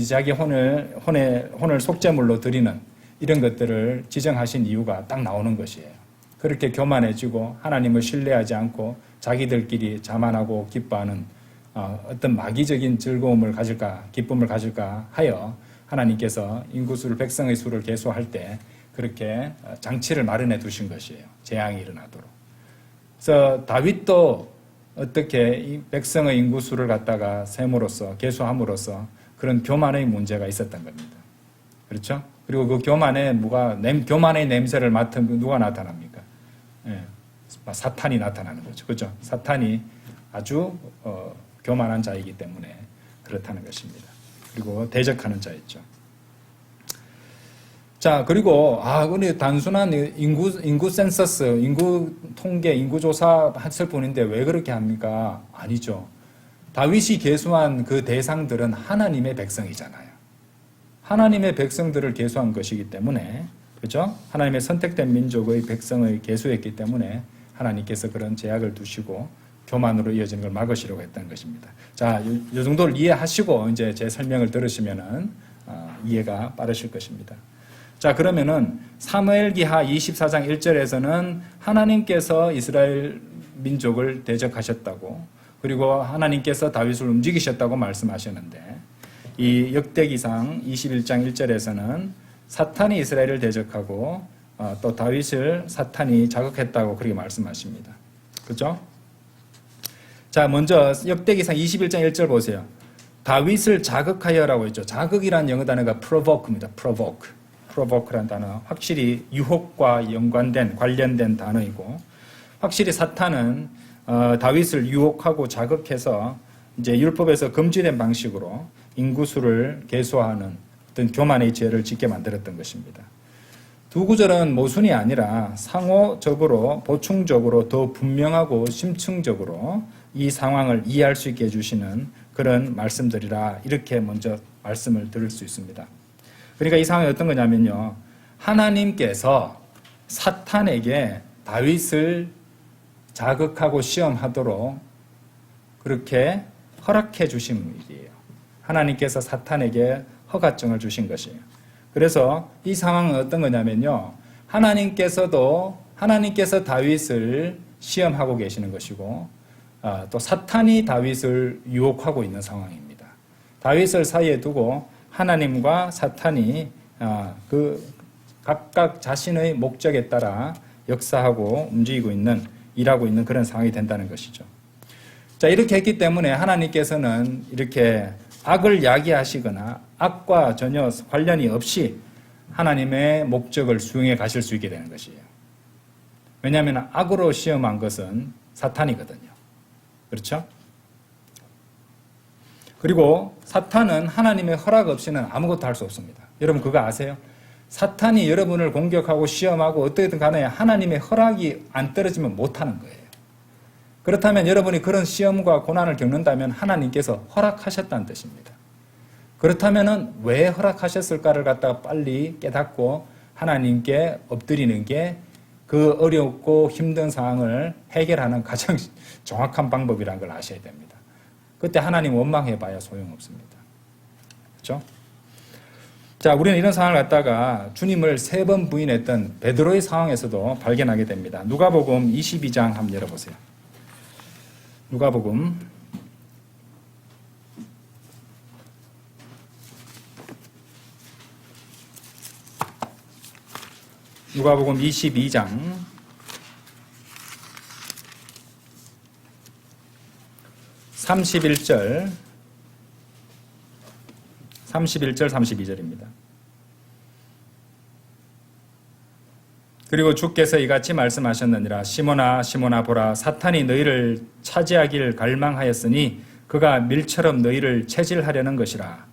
자기 혼을 속죄물로 드리는 이런 것들을 지정하신 이유가 딱 나오는 것이에요. 그렇게 교만해지고 하나님을 신뢰하지 않고 자기들끼리 자만하고 기뻐하는 어떤 마귀적인 즐거움을 가질까, 기쁨을 가질까 하여 하나님께서 인구수를, 백성의 수를 계수할 때 그렇게 장치를 마련해 두신 것이에요. 재앙이 일어나도록. 그래서 다윗도 어떻게 이 백성의 인구수를 갖다가 셈으로써, 계수함으로써 그런 교만의 문제가 있었던 겁니다. 그렇죠? 그리고 그 교만의 냄새를 맡은 누가 나타납니까? 예, 사탄이 나타나는 거죠. 그렇죠? 사탄이 아주 교만한 자이기 때문에 그렇다는 것입니다. 그리고 대적하는 자였죠. 자, 그리고 우리 단순한 인구 센서스, 인구 통계, 인구 조사 했을 뿐인데 왜 그렇게 합니까? 아니죠. 다윗이 계수한 그 대상들은 하나님의 백성이잖아요. 하나님의 백성들을 계수한 것이기 때문에, 그죠? 하나님의 선택된 민족의 백성을 계수했기 때문에 하나님께서 그런 제약을 두시고 교만으로 이어지는 걸 막으시려고 했던 것입니다. 자, 이 정도를 이해하시고 이제 제 설명을 들으시면은 이해가 빠르실 것입니다. 자, 그러면은 사무엘기하 24장 1절에서는 하나님께서 이스라엘 민족을 대적하셨다고, 그리고 하나님께서 다윗을 움직이셨다고 말씀하셨는데, 이 역대기상 21장 1절에서는 사탄이 이스라엘을 대적하고 또 다윗을 사탄이 자극했다고 그렇게 말씀하십니다. 그렇죠? 자, 먼저 역대기상 21장 1절 보세요. 다윗을 자극하여라고 했죠. 자극이라는 영어 단어가 provoke입니다. provoke라는 단어, 확실히 유혹과 관련된 단어이고, 확실히 사탄은 다윗을 유혹하고 자극해서 이제 율법에서 금지된 방식으로 인구수를 계수하는 어떤 교만의 죄를 짓게 만들었던 것입니다. 두 구절은 모순이 아니라 상호적으로, 보충적으로 더 분명하고 심층적으로 이 상황을 이해할 수 있게 해주시는 그런 말씀들이라, 이렇게 먼저 말씀을 드릴 수 있습니다. 그러니까 이 상황이 어떤 거냐면요, 하나님께서 사탄에게 다윗을 자극하고 시험하도록 그렇게 허락해 주신 일이에요. 하나님께서 사탄에게 허가증을 주신 것이에요. 그래서 이 상황은 어떤 거냐면요, 하나님께서 다윗을 시험하고 계시는 것이고, 또 사탄이 다윗을 유혹하고 있는 상황입니다. 다윗을 사이에 두고 하나님과 사탄이 그 각각 자신의 목적에 따라 역사하고 움직이고 있는, 일하고 있는 그런 상황이 된다는 것이죠. 자, 이렇게 했기 때문에 하나님께서는 이렇게 악을 야기하시거나 악과 전혀 관련이 없이 하나님의 목적을 수행해 가실 수 있게 되는 것이에요. 왜냐하면 악으로 시험한 것은 사탄이거든요. 그렇죠? 그리고 사탄은 하나님의 허락 없이는 아무것도 할 수 없습니다. 여러분 그거 아세요? 사탄이 여러분을 공격하고 시험하고 어떻게든 간에 하나님의 허락이 안 떨어지면 못하는 거예요. 그렇다면 여러분이 그런 시험과 고난을 겪는다면 하나님께서 허락하셨다는 뜻입니다. 그렇다면 왜 허락하셨을까를 갖다가 빨리 깨닫고 하나님께 엎드리는 게 그 어렵고 힘든 상황을 해결하는 가장 정확한 방법이라는 걸 아셔야 됩니다. 그때 하나님 원망해봐야 소용없습니다. 그렇죠? 자, 우리는 이런 상황을 갖다가 주님을 3번 부인했던 베드로의 상황에서도 발견하게 됩니다. 누가복음 22장 한번 열어보세요. 누가복음 22장 31절 32절입니다. 그리고 주께서 이같이 말씀하셨느니라. 시몬아 시몬아 보라, 사탄이 너희를 차지하길 갈망하였으니 그가 밀처럼 너희를 체질하려는 것이라.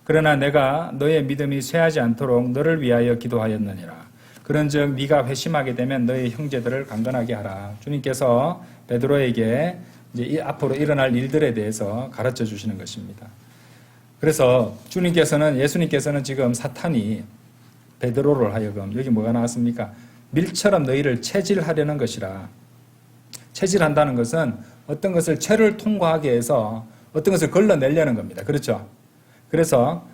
그러나 내가 너의 믿음이 쇠하지 않도록 너를 위하여 기도하였느니라. 그런즉 네가 회심하게 되면 너의 형제들을 강건하게 하라. 주님께서 베드로에게 이제 앞으로 일어날 일들에 대해서 가르쳐 주시는 것입니다. 그래서 예수님께서는 지금 사탄이 베드로를 하여금, 여기 뭐가 나왔습니까? 밀처럼 너희를 체질하려는 것이라. 체질한다는 것은 어떤 것을 체를 통과하게 해서 어떤 것을 걸러내려는 겁니다. 그렇죠? 그래서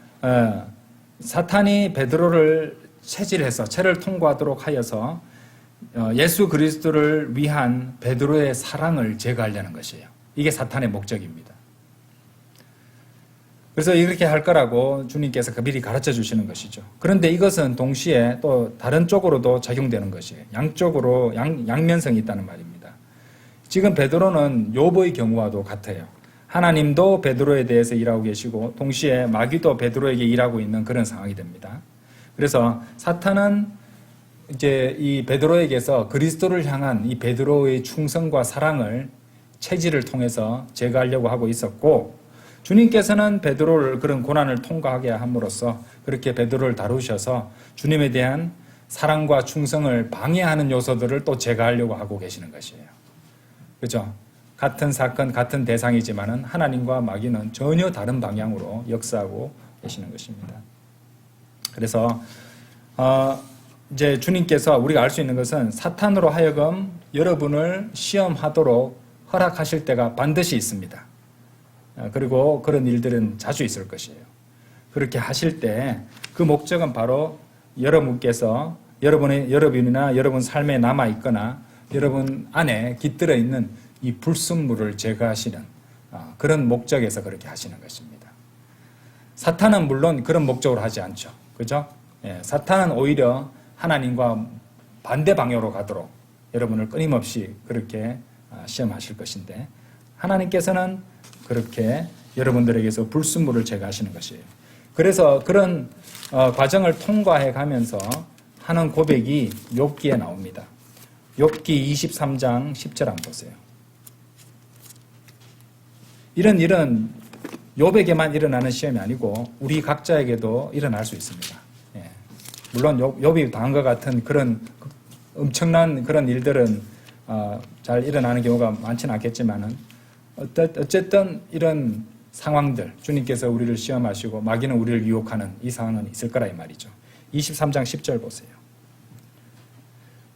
사탄이 베드로를 체질해서 체를 통과하도록 하여서 예수 그리스도를 위한 베드로의 사랑을 제거하려는 것이에요. 이게 사탄의 목적입니다. 그래서 이렇게 할 거라고 주님께서 미리 가르쳐 주시는 것이죠. 그런데 이것은 동시에 또 다른 쪽으로도 작용되는 것이에요. 양쪽으로 양면성이 있다는 말입니다. 지금 베드로는 욥의 경우와도 같아요. 하나님도 베드로에 대해서 일하고 계시고 동시에 마귀도 베드로에게 일하고 있는 그런 상황이 됩니다. 그래서 사탄은 이제 이 베드로에게서 그리스도를 향한 이 베드로의 충성과 사랑을 체질을 통해서 제거하려고 하고 있었고, 주님께서는 베드로를 그런 고난을 통과하게 함으로써 그렇게 베드로를 다루셔서 주님에 대한 사랑과 충성을 방해하는 요소들을 또 제거하려고 하고 계시는 것이에요. 그렇죠? 같은 사건, 같은 대상이지만은 하나님과 마귀는 전혀 다른 방향으로 역사하고 계시는 것입니다. 그래서 이제 주님께서 우리가 알 수 있는 것은 사탄으로 하여금 여러분을 시험하도록 허락하실 때가 반드시 있습니다. 그리고 그런 일들은 자주 있을 것이에요. 그렇게 하실 때 그 목적은 바로 여러분께서 여러분이나 여러분 삶에 남아 있거나 여러분 안에 깃들어 있는 이 불순물을 제거하시는 그런 목적에서 그렇게 하시는 것입니다. 사탄은 물론 그런 목적으로 하지 않죠. 그죠? 예, 사탄은 오히려 하나님과 반대 방향으로 가도록 여러분을 끊임없이 그렇게 시험하실 것인데, 하나님께서는 그렇게 여러분들에게서 불순물을 제거하시는 것이에요. 그래서 그런 과정을 통과해 가면서 하는 고백이 욥기에 나옵니다. 욥기 23장 10절 한번 보세요. 이런 일은 욥에게만 일어나는 시험이 아니고 우리 각자에게도 일어날 수 있습니다. 예. 물론 욥이 당한 것 같은 그런 엄청난 그런 일들은 잘 일어나는 경우가 많지는 않겠지만은 어쨌든 이런 상황들, 주님께서 우리를 시험하시고 마귀는 우리를 유혹하는 이 상황은 있을 거라 이 말이죠. 23장 10절 보세요.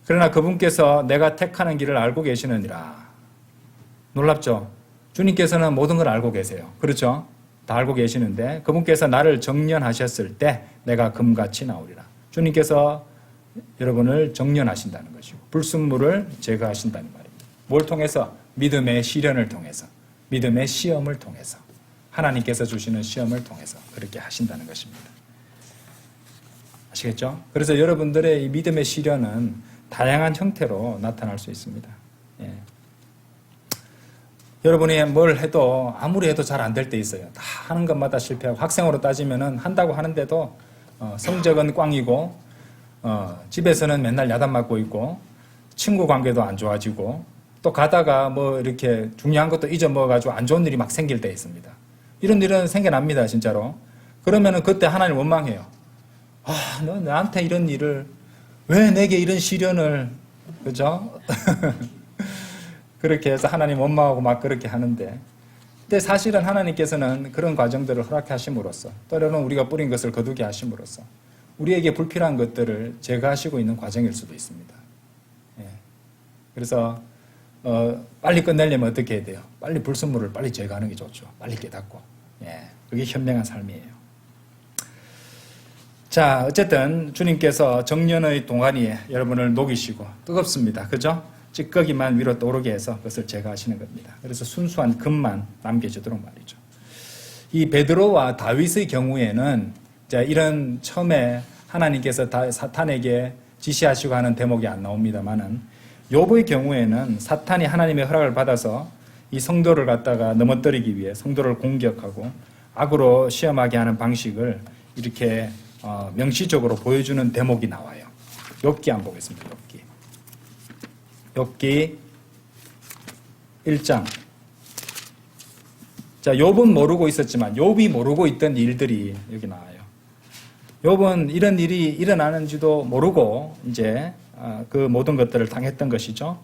그러나 그분께서 내가 택하는 길을 알고 계시느니라. 놀랍죠? 주님께서는 모든 걸 알고 계세요. 그렇죠? 다 알고 계시는데 그분께서 나를 정련하셨을 때 내가 금같이 나오리라. 주님께서 여러분을 정련하신다는 것이고 불순물을 제거하신다는 말입니다. 뭘 통해서? 믿음의 시련을 통해서, 믿음의 시험을 통해서, 하나님께서 주시는 시험을 통해서 그렇게 하신다는 것입니다. 아시겠죠? 그래서 여러분들의 이 믿음의 시련은 다양한 형태로 나타날 수 있습니다. 예. 여러분이 뭘 해도 아무리 해도 잘 안 될 때 있어요. 다 하는 것마다 실패하고, 학생으로 따지면은 한다고 하는데도 성적은 꽝이고 집에서는 맨날 야단 맞고 있고 친구 관계도 안 좋아지고 또 가다가 뭐 이렇게 중요한 것도 잊어먹어가지고 안 좋은 일이 막 생길 때 있습니다. 이런 일은 생겨납니다, 진짜로. 그러면은 그때 하나님 원망해요. 너 나한테 이런 일을, 왜 내게 이런 시련을, 그죠? 그렇게 해서 하나님 원망하고 막 그렇게 하는데, 근데 사실은 하나님께서는 그런 과정들을 허락해 하심으로써, 때로는 우리가 뿌린 것을 거두게 하심으로써 우리에게 불필요한 것들을 제거하시고 있는 과정일 수도 있습니다. 예. 그래서 빨리 끝내려면 어떻게 해야 돼요? 빨리 불순물을 빨리 제거하는 게 좋죠. 빨리 깨닫고. 예. 그게 현명한 삶이에요. 자, 어쨌든 주님께서 정년의 동안이에 여러분을 녹이시고 뜨겁습니다. 그죠? 찌꺼기만 위로 떠오르게 해서 그것을 제거하시는 겁니다. 그래서 순수한 금만 남겨지도록 말이죠. 이 베드로와 다윗의 경우에는 이런 처음에 하나님께서 사탄에게 지시하시고 하는 대목이 안 나옵니다만은 욥의 경우에는 사탄이 하나님의 허락을 받아서 이 성도를 갖다가 넘어뜨리기 위해 성도를 공격하고 악으로 시험하게 하는 방식을 이렇게 명시적으로 보여주는 대목이 나와요. 욥기 한번 보겠습니다. 욥기 1장. 자, 욥은 모르고 있었지만 욥이 모르고 있던 일들이 여기 나와요. 욥은 이런 일이 일어나는지도 모르고 이제 그 모든 것들을 당했던 것이죠.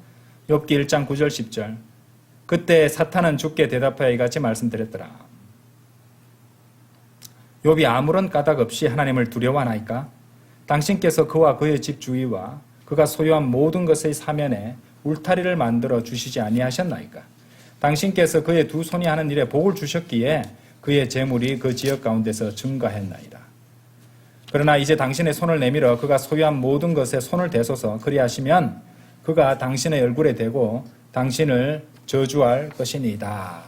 욥기 1장 9절 10절. 그때 사탄은 주께 대답하여 이같이 말씀드렸더라. 욥이 아무런 까닭 없이 하나님을 두려워하나이까? 당신께서 그와 그의 집 주위와 그가 소유한 모든 것의 사면에 울타리를 만들어 주시지 아니하셨나이까? 당신께서 그의 두 손이 하는 일에 복을 주셨기에 그의 재물이 그 지역 가운데서 증가했나이다. 그러나 이제 당신의 손을 내밀어 그가 소유한 모든 것에 손을 대소서 그리하시면 그가 당신의 얼굴에 대고 당신을 저주할 것이니이다.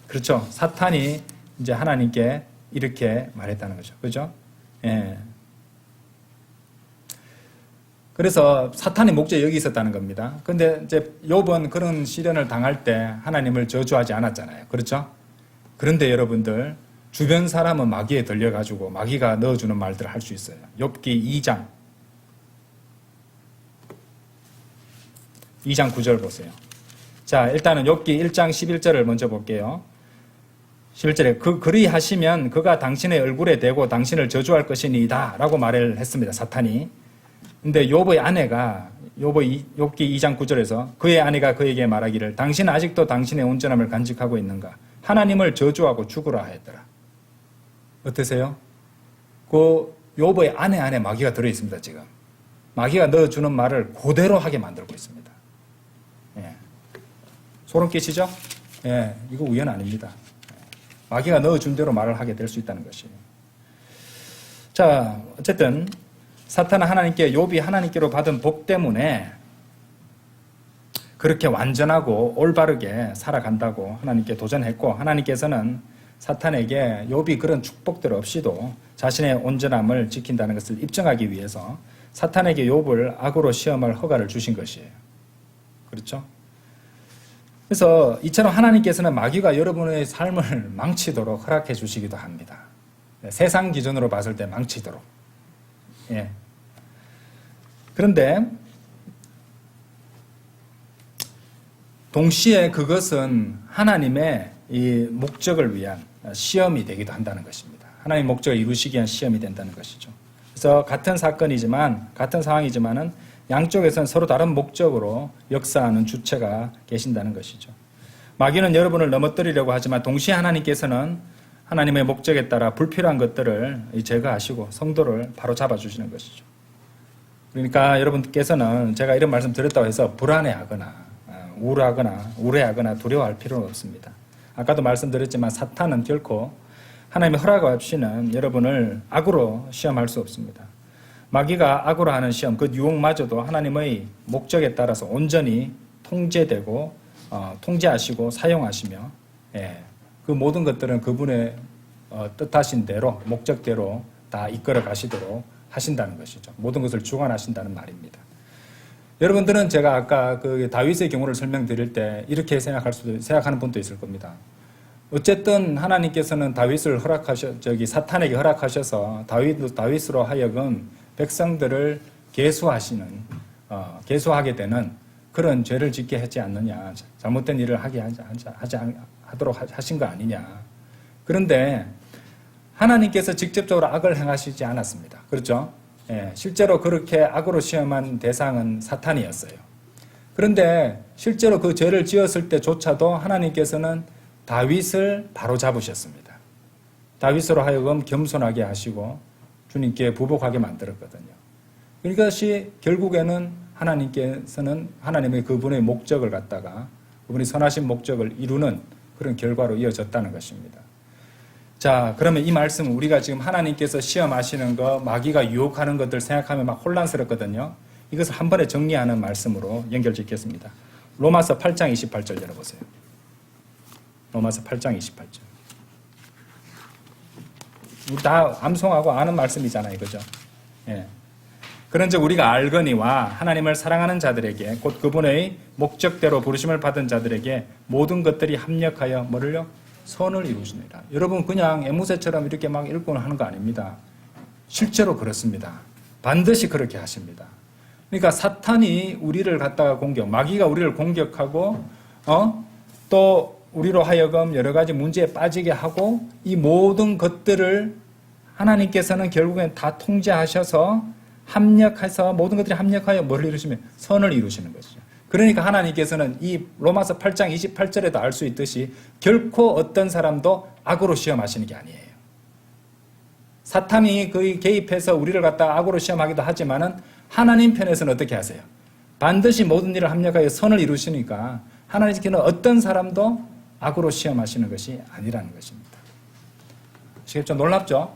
그렇죠. 사탄이 이제 하나님께 이렇게 말했다는 거죠. 그죠? 예. 그래서 사탄의 목적이 여기 있었다는 겁니다. 근데 이제 욥은 그런 시련을 당할 때 하나님을 저주하지 않았잖아요. 그렇죠? 그런데 여러분들, 주변 사람은 마귀에 들려가지고 마귀가 넣어주는 말들을 할 수 있어요. 욥기 2장 9절 보세요. 자, 일단은 욥기 1장 11절을 먼저 볼게요. 11절에 그리하시면 그가 당신의 얼굴에 대고 당신을 저주할 것이니이다 라고 말을 했습니다. 사탄이. 근데 욥의 아내가 욥기 2장 9절에서 그의 아내가 그에게 말하기를 당신은 아직도 당신의 온전함을 간직하고 있는가? 하나님을 저주하고 죽으라 하였더라. 어떠세요? 그 욥의 아내 안에 마귀가 들어있습니다. 지금 마귀가 넣어주는 말을 그대로 하게 만들고 있습니다. 예. 소름 끼치죠? 예, 이거 우연 아닙니다. 마귀가 넣어준 대로 말을 하게 될 수 있다는 것이에요. 자, 어쨌든 사탄은 하나님께, 욥이 하나님께로 받은 복 때문에 그렇게 완전하고 올바르게 살아간다고 하나님께 도전했고, 하나님께서는 사탄에게 욥이 그런 축복들 없이도 자신의 온전함을 지킨다는 것을 입증하기 위해서 사탄에게 욥을 악으로 시험할 허가를 주신 것이에요. 그렇죠? 그래서 이처럼 하나님께서는 마귀가 여러분의 삶을 망치도록 허락해 주시기도 합니다. 세상 기준으로 봤을 때 망치도록. 예. 그런데 동시에 그것은 하나님의 이 목적을 위한 시험이 되기도 한다는 것입니다. 하나님의 목적을 이루시기 위한 시험이 된다는 것이죠. 그래서 같은 사건이지만, 같은 상황이지만은 양쪽에서는 서로 다른 목적으로 역사하는 주체가 계신다는 것이죠. 마귀는 여러분을 넘어뜨리려고 하지만 동시에 하나님께서는 하나님의 목적에 따라 불필요한 것들을 제거하시고 성도를 바로 잡아주시는 것이죠. 그러니까 여러분께서는 제가 이런 말씀 드렸다고 해서 불안해하거나 우울해하거나 두려워할 필요는 없습니다. 아까도 말씀드렸지만 사탄은 결코 하나님의 허락 없이는 여러분을 악으로 시험할 수 없습니다. 마귀가 악으로 하는 시험, 그 유혹마저도 하나님의 목적에 따라서 온전히 통제되고 통제하시고 사용하시며, 예, 그 모든 것들은 그분의 뜻하신 대로, 목적대로 다 이끌어 가시도록 하신다는 것이죠. 모든 것을 주관하신다는 말입니다. 여러분들은 제가 아까 그 다윗의 경우를 설명드릴 때 이렇게 생각하는 분도 있을 겁니다. 어쨌든 하나님께서는 다윗을 사탄에게 허락하셔서 다윗으로 하여금 백성들을 계수하게 되는 그런 죄를 짓게 하지 않느냐, 잘못된 일을 하도록 하신 거 아니냐. 그런데 하나님께서 직접적으로 악을 행하시지 않았습니다. 그렇죠? 예, 실제로 그렇게 악으로 시험한 대상은 사탄이었어요. 그런데 실제로 그 죄를 지었을 때조차도 하나님께서는 다윗을 바로 잡으셨습니다. 다윗으로 하여금 겸손하게 하시고 주님께 부복하게 만들었거든요. 이것이 결국에는 하나님께서는 하나님의 그분의 목적을 갖다가 그분이 선하신 목적을 이루는 그런 결과로 이어졌다는 것입니다. 자, 그러면 이 말씀 우리가 지금 하나님께서 시험하시는 거, 마귀가 유혹하는 것들 생각하면 막 혼란스럽거든요. 이것을 한 번에 정리하는 말씀으로 연결짓겠습니다. 로마서 8장 28절 열어보세요. 로마서 8장 28절. 우리 다 암송하고 아는 말씀이잖아요. 그죠? 예. 그런즉 우리가 알거니와 하나님을 사랑하는 자들에게 곧 그분의 목적대로 부르심을 받은 자들에게 모든 것들이 합력하여 뭐를요? 선을 이루시니라. 여러분 그냥 앵무새처럼 이렇게 막 읽고 하는 거 아닙니다. 실제로 그렇습니다. 반드시 그렇게 하십니다. 그러니까 사탄이 우리를 갖다가 마귀가 우리를 공격하고 또 우리로 하여금 여러 가지 문제에 빠지게 하고 이 모든 것들을 하나님께서는 결국엔 다 통제하셔서 합력해서 모든 것들이 합력하여 뭘 이루시면 선을 이루시는 것이죠. 그러니까 하나님께서는 이 로마서 8장 28절에도 알 수 있듯이 결코 어떤 사람도 악으로 시험하시는 게 아니에요. 사탄이 거의 개입해서 우리를 갖다가 악으로 시험하기도 하지만은 하나님 편에서는 어떻게 하세요? 반드시 모든 일을 합력하여 선을 이루시니까 하나님께서는 어떤 사람도 악으로 시험하시는 것이 아니라는 것입니다. 좀 놀랍죠?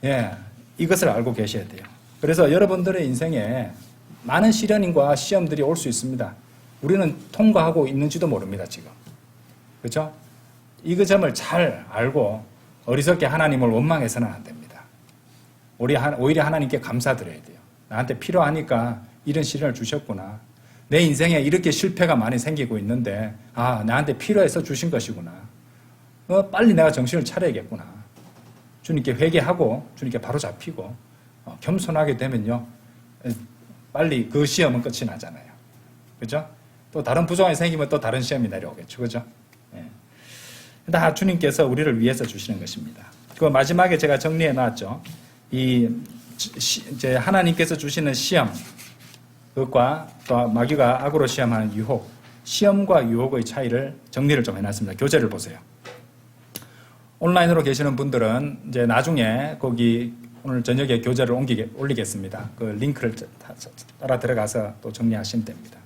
예, 이것을 알고 계셔야 돼요. 그래서 여러분들의 인생에 많은 시련과 시험들이 올 수 있습니다. 우리는 통과하고 있는지도 모릅니다, 지금. 그렇죠? 이 점을 잘 알고 어리석게 하나님을 원망해서는 안 됩니다. 오히려 하나님께 감사드려야 돼요. 나한테 필요하니까 이런 시련을 주셨구나. 내 인생에 이렇게 실패가 많이 생기고 있는데 나한테 필요해서 주신 것이구나. 빨리 내가 정신을 차려야겠구나. 주님께 회개하고 주님께 바로 잡히고 겸손하게 되면요. 빨리 그 시험은 끝이 나잖아요. 그죠? 또 다른 부정이 생기면 또 다른 시험이 내려오겠죠. 그죠? 예. 다 주님께서 우리를 위해서 주시는 것입니다. 그 마지막에 제가 정리해 놨죠. 이제 하나님께서 주시는 시험, 그것과 또 마귀가 악으로 시험하는 유혹, 시험과 유혹의 차이를 정리를 좀 해놨습니다. 교재를 보세요. 온라인으로 계시는 분들은 이제 나중에 거기 오늘 저녁에 교재를 올리겠습니다. 그 링크를 따라 들어가서 또 정리하시면 됩니다.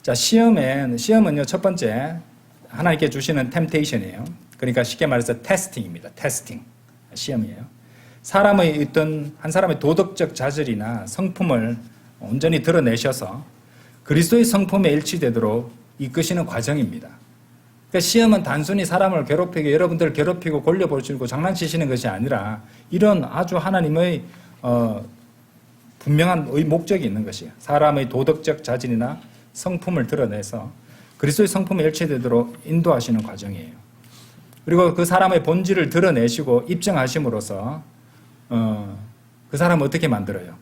자, 시험은요, 첫 번째, 하나님께 주시는 템테이션이에요. 그러니까 쉽게 말해서 테스팅입니다. 테스팅. 시험이에요. 한 사람의 도덕적 자질이나 성품을 온전히 드러내셔서 그리스도의 성품에 일치되도록 이끄시는 과정입니다. 그러니까 시험은 단순히 사람을 괴롭히고 여러분들을 괴롭히고 골려보시고 장난치시는 것이 아니라 이런 아주 하나님의 분명한 목적이 있는 것이에요. 사람의 도덕적 자질이나 성품을 드러내서 그리스도의 성품에 일치되도록 인도하시는 과정이에요. 그리고 그 사람의 본질을 드러내시고 입증하심으로써 그 사람을 어떻게 만들어요?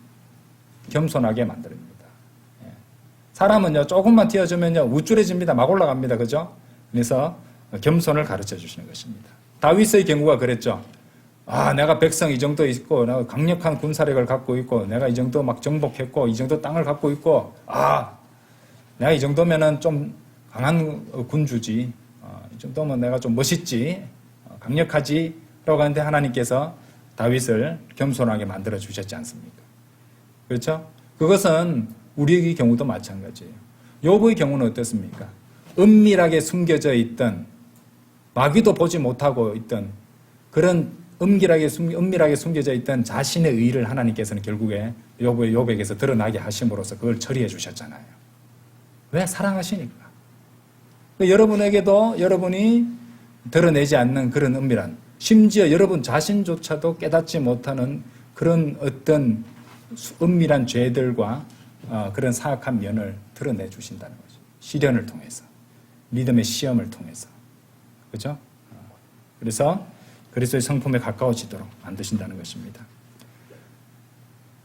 겸손하게 만듭니다. 사람은요, 조금만 튀어주면요, 우쭐해집니다. 막 올라갑니다. 그죠? 그래서 겸손을 가르쳐 주시는 것입니다. 다윗의 경우가 그랬죠. 내가 백성 이 정도 있고, 내가 강력한 군사력을 갖고 있고, 내가 이 정도 막 정복했고, 이 정도 땅을 갖고 있고, 내가 이 정도면은 좀 강한 군주지, 이 정도면 내가 좀 멋있지, 강력하지, 라고 하는데 하나님께서 다윗을 겸손하게 만들어 주셨지 않습니까? 그렇죠? 그것은 우리의 경우도 마찬가지예요. 욥의 경우는 어떻습니까? 은밀하게 숨겨져 있던, 마귀도 보지 못하고 있던 그런 은밀하게 숨겨져 있던 자신의 의를 하나님께서는 결국에 욥에게서 드러나게 하심으로써 그걸 처리해 주셨잖아요. 왜? 사랑하시니까. 여러분에게도 여러분이 드러내지 않는 그런 은밀한, 심지어 여러분 자신조차도 깨닫지 못하는 그런 어떤 은밀한 죄들과 그런 사악한 면을 드러내 주신다는 거죠. 시련을 통해서, 믿음의 시험을 통해서. 그렇죠? 그래서 그리스도의 성품에 가까워지도록 만드신다는 것입니다.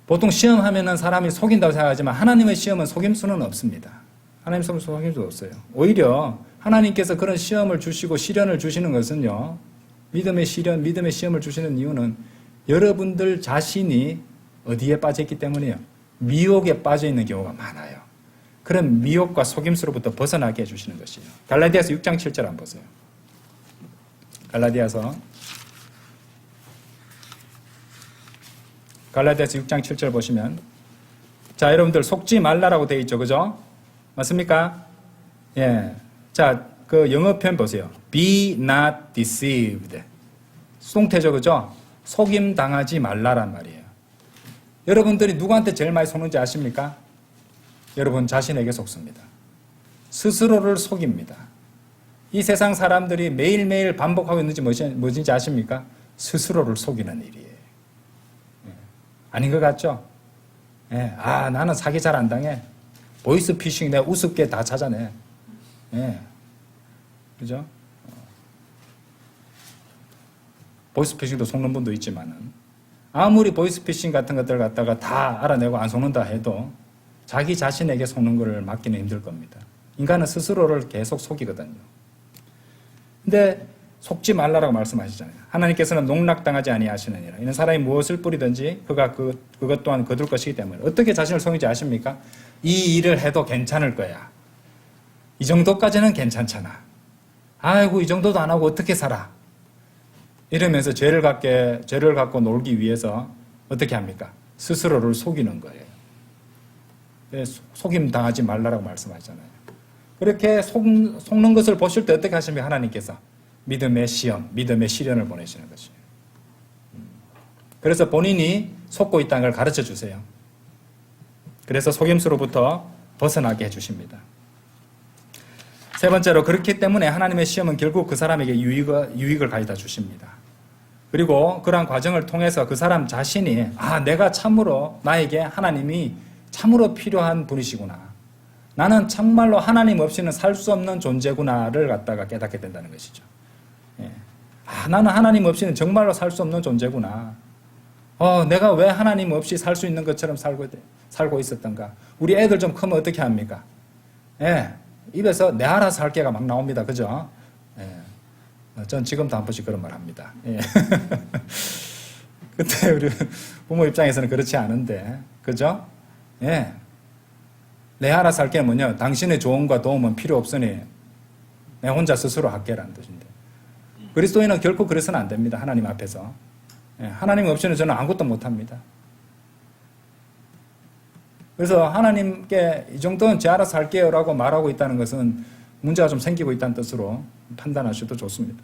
보통 시험하면은 사람이 속인다고 생각하지만 하나님의 시험은 속임수는 없습니다. 하나님 시험은 속임수 없어요. 오히려 하나님께서 그런 시험을 주시고 시련을 주시는 것은요, 믿음의 시련, 믿음의 시험을 주시는 이유는 여러분들 자신이 어디에 빠져있기 때문이에요. 미혹에 빠져 있는 경우가 많아요. 그런 미혹과 속임수로부터 벗어나게 해주시는 것이에요. 갈라디아서 6장 7절 한번 보세요. 갈라디아서 6장 7절 보시면, 자, 여러분들 속지 말라라고 되어 있죠. 그죠? 맞습니까? 예. 자, 그 영어 표현 보세요. Be not deceived. 수동태죠. 그죠? 속임 당하지 말라란 말이에요. 여러분들이 누구한테 제일 많이 속는지 아십니까? 여러분 자신에게 속습니다. 스스로를 속입니다. 이 세상 사람들이 매일매일 반복하고 있는지 뭐든지 아십니까? 스스로를 속이는 일이에요. 아닌 것 같죠? 예. 아, 나는 사기 잘 안 당해. 보이스피싱 내가 우습게 다 찾아내. 예. 그죠? 보이스피싱도 속는 분도 있지만은, 아무리 보이스피싱 같은 것들 갖다가 다 알아내고 안 속는다 해도 자기 자신에게 속는 것을 막기는 힘들 겁니다. 인간은 스스로를 계속 속이거든요. 근데 속지 말라라고 말씀하시잖아요. 하나님께서는 농락당하지 아니하시느니라. 이는 사람이 무엇을 뿌리든지 그것 또한 거둘 것이기 때문에. 어떻게 자신을 속이지 아십니까? 이 일을 해도 괜찮을 거야. 이 정도까지는 괜찮잖아. 아이고, 이 정도도 안 하고 어떻게 살아? 이러면서 죄를 갖고 놀기 위해서 어떻게 합니까? 스스로를 속이는 거예요. 속임 당하지 말라라고 말씀하시잖아요. 그렇게 속는 것을 보실 때 어떻게 하십니까? 하나님께서 믿음의 시험, 믿음의 시련을 보내시는 것이에요. 그래서 본인이 속고 있다는 걸 가르쳐 주세요. 그래서 속임수로부터 벗어나게 해주십니다. 세 번째로, 그렇기 때문에 하나님의 시험은 결국 그 사람에게 유익을 가져다 주십니다. 그리고 그러한 과정을 통해서 그 사람 자신이, 아, 내가 참으로 나에게 하나님이 참으로 필요한 분이시구나. 나는 정말로 하나님 없이는 살 수 없는 존재구나를 갖다가 깨닫게 된다는 것이죠. 예. 아, 나는 하나님 없이는 정말로 살 수 없는 존재구나. 내가 왜 하나님 없이 살 수 있는 것처럼 살고 있었던가. 우리 애들 좀 크면 어떻게 합니까? 예. 입에서 내 알아서 할게가 막 나옵니다. 그죠? 예. 전 지금도 한 번씩 그런 말 합니다. 예. 그때 우리 부모 입장에서는 그렇지 않은데, 그죠? 예. 내 알아서 할게 뭐냐? 당신의 조언과 도움은 필요 없으니 내 혼자 스스로 할게라는 뜻인데. 그리스도인은 결코 그래서는 안 됩니다. 하나님 앞에서. 예. 하나님 없이는 저는 아무것도 못합니다. 그래서 하나님께 이 정도는 제 알아서 할게요 라고 말하고 있다는 것은 문제가 좀 생기고 있다는 뜻으로 판단하셔도 좋습니다.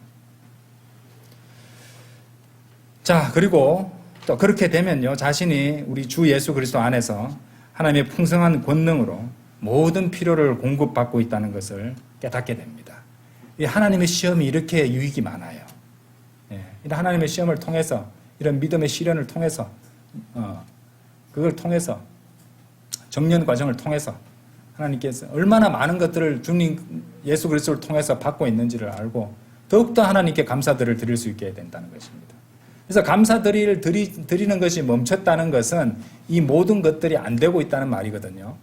자, 그리고 또 그렇게 되면요, 자신이 우리 주 예수 그리스도 안에서 하나님의 풍성한 권능으로 모든 필요를 공급받고 있다는 것을 깨닫게 됩니다. 이 하나님의 시험이 이렇게 유익이 많아요. 예, 이런 하나님의 시험을 통해서, 이런 믿음의 시련을 통해서, 그걸 통해서, 정년 과정을 통해서 하나님께서 얼마나 많은 것들을 주님 예수 그리스도를 통해서 받고 있는지를 알고 더욱더 하나님께 감사들을 드릴 수 있게 된다는 것입니다. 그래서 감사드리를 드리는 것이 멈췄다는 것은 이 모든 것들이 안 되고 있다는 말이거든요.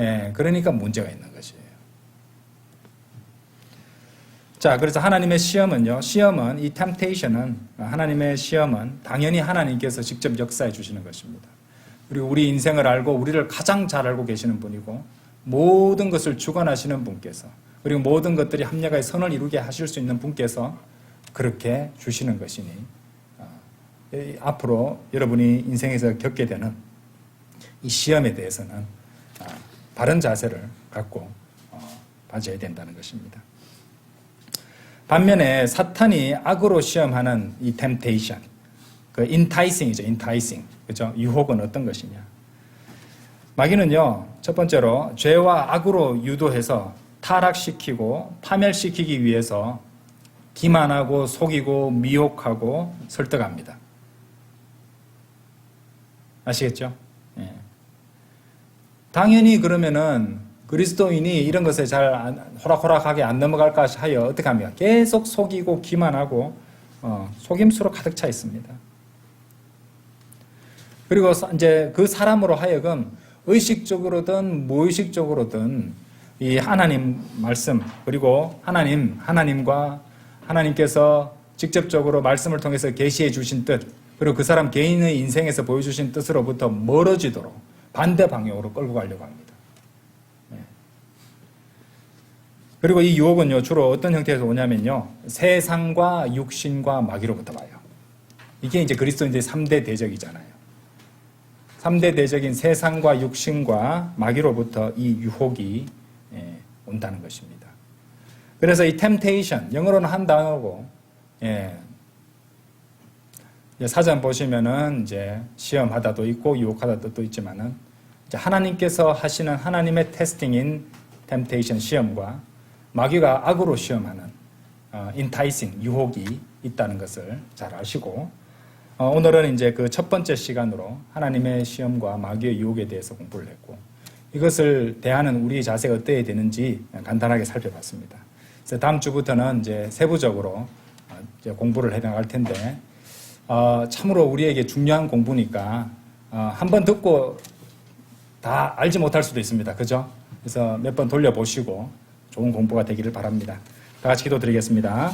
예, 그러니까 문제가 있는 것이에요. 자, 그래서 하나님의 시험은요, 이 temptation은, 하나님의 시험은 당연히 하나님께서 직접 역사해 주시는 것입니다. 그리고 우리 인생을 알고 우리를 가장 잘 알고 계시는 분이고 모든 것을 주관하시는 분께서, 그리고 모든 것들이 합력하여 선을 이루게 하실 수 있는 분께서 그렇게 주시는 것이니 앞으로 여러분이 인생에서 겪게 되는 이 시험에 대해서는 바른 자세를 갖고 봐줘야 된다는 것입니다. 반면에 사탄이 악으로 시험하는 이 temptation, 그 enticing이죠, enticing. 그죠? 유혹은 어떤 것이냐? 마귀는요, 첫 번째로 죄와 악으로 유도해서 타락시키고 파멸시키기 위해서 기만하고 속이고 미혹하고 설득합니다. 아시겠죠? 예. 당연히 그러면은 그리스도인이 이런 것에 잘 호락호락하게 안 넘어갈까 하여 어떻게 합니까? 계속 속이고 기만하고 속임수로 가득 차 있습니다. 그리고 이제 그 사람으로 하여금 의식적으로든 무의식적으로든 이 하나님 말씀, 그리고 하나님과 하나님께서 직접적으로 말씀을 통해서 계시해 주신 뜻, 그리고 그 사람 개인의 인생에서 보여주신 뜻으로부터 멀어지도록 반대 방향으로 끌고 가려고 합니다. 예. 그리고 이 유혹은요, 주로 어떤 형태에서 오냐면요, 세상과 육신과 마귀로부터 와요. 이게 이제 그리스도인들의 3대 대적이잖아요. 3대 대적인 세상과 육신과 마귀로부터 이 유혹이 온다는 것입니다. 그래서 이 temptation, 영어로는 한 단어고, 사전 보시면은 이제 시험하다도 있고 유혹하다도 있지만은 이제 하나님께서 하시는 하나님의 테스팅인 temptation, 시험과 마귀가 악으로 시험하는 enticing, 유혹이 있다는 것을 잘 아시고, 오늘은 이제 그 첫 번째 시간으로 하나님의 시험과 마귀의 유혹에 대해서 공부를 했고, 이것을 대하는 우리의 자세가 어때야 되는지 간단하게 살펴봤습니다. 그래서 다음 주부터는 이제 세부적으로 이제 공부를 해 나갈 텐데, 참으로 우리에게 중요한 공부니까 한 번 듣고 다 알지 못할 수도 있습니다. 그죠? 그래서 몇 번 돌려보시고 좋은 공부가 되기를 바랍니다. 다 같이 기도드리겠습니다.